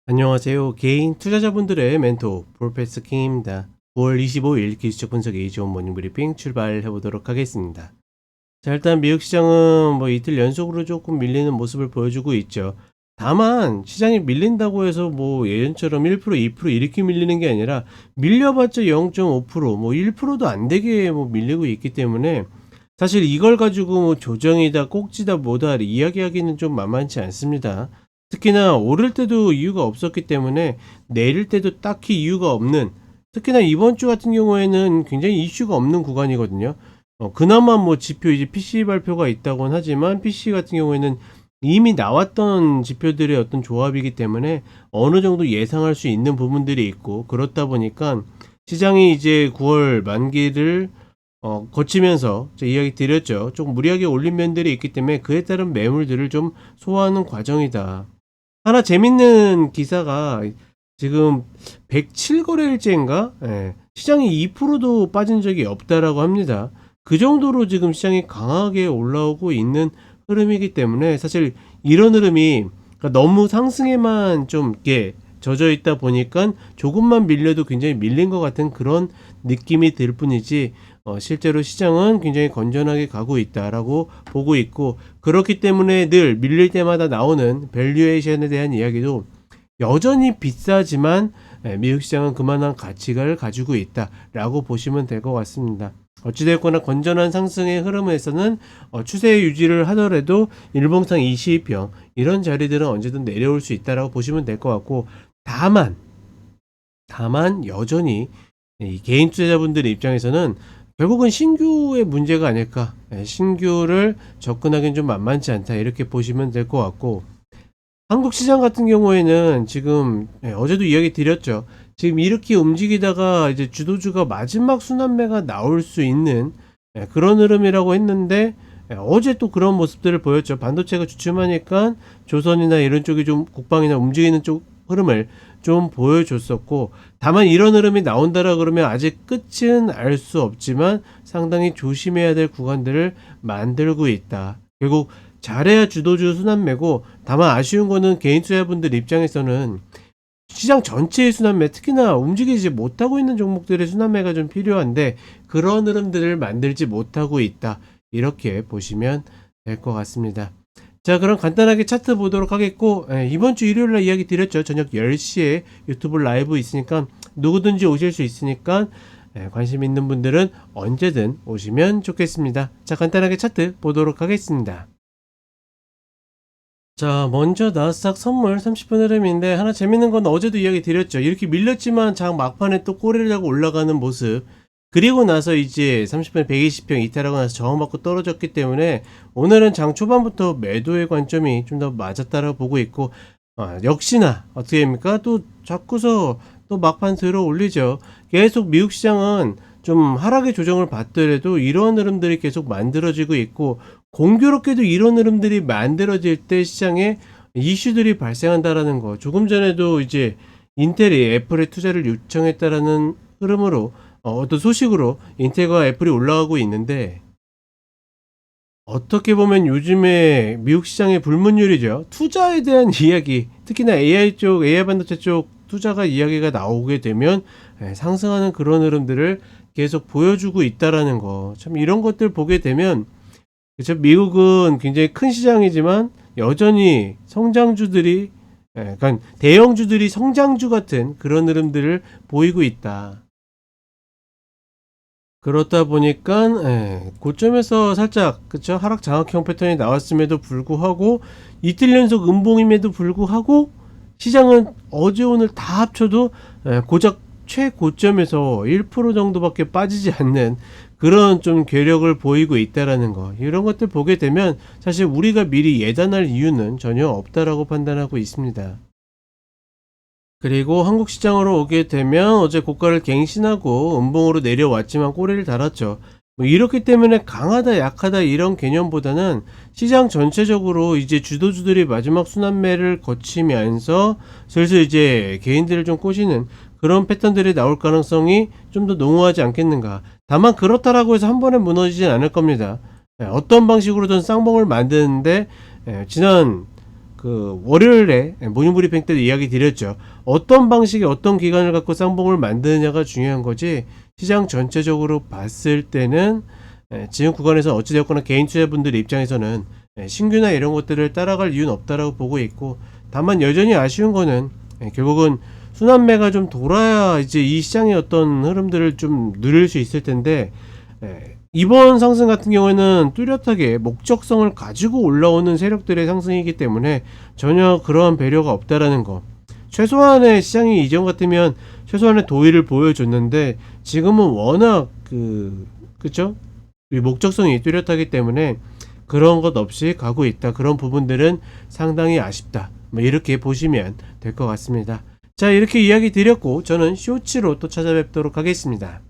안녕하세요. 개인 투자자분들의 멘토 프로페서 킹입니다. 9월 25일 기술적 분석 A존 모닝브리핑 출발해 보도록 하겠습니다. 자, 일단 미국 시장은 이틀 연속으로 조금 밀리는 모습을 보여주고 있죠. 다만 시장이 밀린다고 해서 예전처럼 1%, 2% 이렇게 밀리는 게 아니라 밀려봤자 0.5%, 1%도 안 되게 밀리고 있기 때문에 사실 이걸 가지고 조정이다, 꼭지다, 뭐다 이야기하기는 좀 만만치 않습니다. 특히나 오를 때도 이유가 없었기 때문에 내릴 때도 딱히 이유가 없는, 특히나 이번 주 같은 경우에는 굉장히 이슈가 없는 구간이거든요. 그나마 지표 이제 PC 발표가 있다곤 하지만 PC 같은 경우에는 이미 나왔던 지표들의 어떤 조합이기 때문에 어느 정도 예상할 수 있는 부분들이 있고, 그렇다 보니까 시장이 이제 9월 만기를 거치면서 제가 이야기 드렸죠. 조금 무리하게 올린 면들이 있기 때문에 그에 따른 매물들을 좀 소화하는 과정이다. 하나 재밌는 기사가 지금 107거래일째인가? 시장이 2%도 빠진 적이 없다라고 합니다. 그 정도로 지금 시장이 강하게 올라오고 있는 흐름이기 때문에 사실 이런 흐름이 너무 상승에만 좀 이렇게 젖어 있다 보니까 조금만 밀려도 굉장히 밀린 것 같은 그런 느낌이 들 뿐이지, 실제로 시장은 굉장히 건전하게 가고 있다라고 보고 있고, 그렇기 때문에 늘 밀릴 때마다 나오는 밸류에이션에 대한 이야기도 여전히 비싸지만 미국 시장은 그만한 가치를 가지고 있다라고 보시면 될 것 같습니다. 어찌됐거나 건전한 상승의 흐름에서는 추세 유지를 하더라도 일봉상 20평 이런 자리들은 언제든 내려올 수 있다라고 보시면 될 것 같고, 다만 여전히 이 개인 투자자분들 입장에서는 결국은 신규의 문제가 아닐까, 신규를 접근하기는 좀 만만치 않다 이렇게 보시면 될 것 같고, 한국 시장 같은 경우에는 지금 어제도 이야기 드렸죠. 지금 이렇게 움직이다가 이제 주도주가 마지막 순환매가 나올 수 있는 그런 흐름이라고 했는데, 어제 또 그런 모습들을 보였죠. 반도체가 주춤하니까 조선이나 이런 쪽이 좀 국방이나 움직이는 쪽 흐름을 좀 보여줬었고, 다만 이런 흐름이 나온다라 그러면 아직 끝은 알 수 없지만 상당히 조심해야 될 구간들을 만들고 있다. 결국 잘해야 주도주 순환매고, 다만 아쉬운 거는 개인 투자자분들 입장에서는 시장 전체의 순환매, 특히나 움직이지 못하고 있는 종목들의 순환매가 좀 필요한데 그런 흐름들을 만들지 못하고 있다, 이렇게 보시면 될 것 같습니다. 자, 그럼 간단하게 차트 보도록 하겠고, 이번 주 일요일날 이야기 드렸죠. 저녁 10시에 유튜브 라이브 있으니까 누구든지 오실 수 있으니까 관심 있는 분들은 언제든 오시면 좋겠습니다. 자, 간단하게 차트 보도록 하겠습니다. 자, 먼저 나스닥 선물 30분 흐름인데, 하나 재밌는 건 어제도 이야기 드렸죠. 이렇게 밀렸지만 장 막판에 또 꼬리를 하고 올라가는 모습, 그리고 나서 이제 30분에 120평 이탈하고 나서 저항받고 떨어졌기 때문에 오늘은 장 초반부터 매도의 관점이 좀 더 맞았다라고 보고 있고, 역시나 어떻게 됩니까? 또 자꾸서 또 막판 들어 올리죠. 계속 미국 시장은 좀 하락의 조정을 받더라도 이런 흐름들이 계속 만들어지고 있고, 공교롭게도 이런 흐름들이 만들어질 때 시장에 이슈들이 발생한다라는 거, 조금 전에도 이제 인텔이 애플에 투자를 요청했다라는 흐름으로 어떤 소식으로 인텔과 애플이 올라가고 있는데, 어떻게 보면 요즘에 미국 시장의 불문율이죠. 투자에 대한 이야기, 특히나 AI 쪽, AI 반도체 쪽 투자가 이야기가 나오게 되면 상승하는 그런 흐름들을 계속 보여주고 있다라는 거, 참 이런 것들 보게 되면, 그렇죠? 미국은 굉장히 큰 시장이지만 여전히 성장주들이, 그러니까 대형주들이 성장주 같은 그런 흐름들을 보이고 있다. 그렇다 보니까 고점에서 살짝, 그쵸, 하락 장악형 패턴이 나왔음에도 불구하고 이틀 연속 음봉임에도 불구하고 시장은 어제 오늘 다 합쳐도 고작 최고점에서 1% 정도밖에 빠지지 않는 그런 좀 괴력을 보이고 있다라는 거, 이런 것들 보게 되면 사실 우리가 미리 예단할 이유는 전혀 없다라고 판단하고 있습니다. 그리고 한국 시장으로 오게 되면 어제 고가를 갱신하고 음봉으로 내려왔지만 꼬리를 달았죠. 이렇기 때문에 강하다 약하다 이런 개념보다는 시장 전체적으로 이제 주도주들이 마지막 순환매를 거치면서 슬슬 이제 개인들을 좀 꼬시는 그런 패턴들이 나올 가능성이 좀 더 농후하지 않겠는가. 다만 그렇다라고 해서 한 번에 무너지진 않을 겁니다. 어떤 방식으로든 쌍봉을 만드는데 지난 그 월요일에 모닝브리핑 때도 이야기 드렸죠. 어떤 방식의 어떤 기간을 갖고 쌍봉을 만드느냐가 중요한 거지, 시장 전체적으로 봤을 때는 지금 구간에서 어찌되었거나 개인 투자분들 입장에서는 신규나 이런 것들을 따라갈 이유는 없다라고 보고 있고, 다만 여전히 아쉬운 거는 결국은 순환매가 좀 돌아야 이제 이 시장의 어떤 흐름들을 좀 누릴 수 있을 텐데, 이번 상승 같은 경우에는 뚜렷하게 목적성을 가지고 올라오는 세력들의 상승이기 때문에 전혀 그러한 배려가 없다라는 거. 최소한의 시장이 이전 같으면 최소한의 도의를 보여줬는데, 지금은 워낙 그쵸? 이 목적성이 뚜렷하기 때문에 그런 것 없이 가고 있다. 그런 부분들은 상당히 아쉽다. 뭐 이렇게 보시면 될 것 같습니다. 자, 이렇게 이야기 드렸고 저는 쇼츠로 또 찾아뵙도록 하겠습니다.